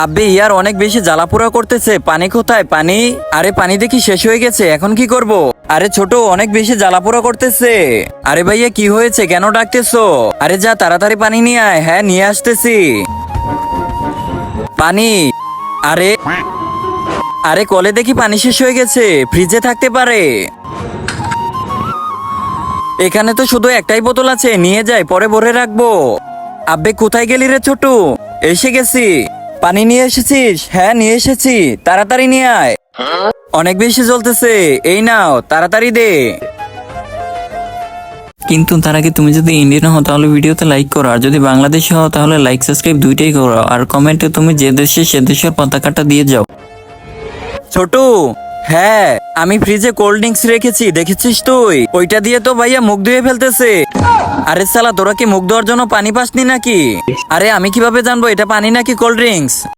আব্বে ইয়ার অনেক বেশি জ্বালাপোড়া করতেছে, পানি কোথায় পানি? আরে পানি দেখি শেষ হয়ে গেছে, এখন কি করব? আরে ছোট অনেক বেশি জ্বালাপোড়া করতেছে। আরে ভাইয়া কি হয়েছে, কেন ডাকতেছো? আরে যা তাড়াতাড়ি পানি নিয়ে আয়। হ্যাঁ নিয়ে আসতেছি পানি। আরে আরে কলে দেখি পানি শেষ হয়ে গেছে, ফ্রিজে থাকতে পারে। এখানে তো শুধু একটাই বোতল আছে, নিয়ে যাই পরে ভরে রাখবো। আব্বে কোথায় গেলি রে ছোটু? এসে গেছি। পানি নিয়ে এসেছিস? হ্যাঁ নিয়ে এসেছি, তাড়াতাড়ি নিয়ে আয়। অনেক বেশি জ্বলতেছে, এই নাও তাড়াতাড়ি দে। কিন্তু তার আগে তুমি যদি ইন্ডিয়ান হও তাহলে ভিডিওতে লাইক করো, আর যদি বাংলাদেশি হও তাহলে লাইক সাবস্ক্রাইব দুইটাই করো, আর কমেন্টে তুমি যে দেশে সে দেশের পতাকাটা দিয়ে যাও। ছোটু, হ্যাঁ আমি ফ্রিজে কোল্ড ড্রিঙ্কস রেখেছি, দেখেছিস তুই? ওইটা দিয়ে তো ভাইয়া মুখ ধুয়ে ফেলতেছে। আরে সালা তোরা কি মুখ ধোয়ার জন্য পানি পাসনি নাকি? আরে আমি কিভাবে জানবো এটা পানি নাকি কোল্ড ড্রিঙ্কস?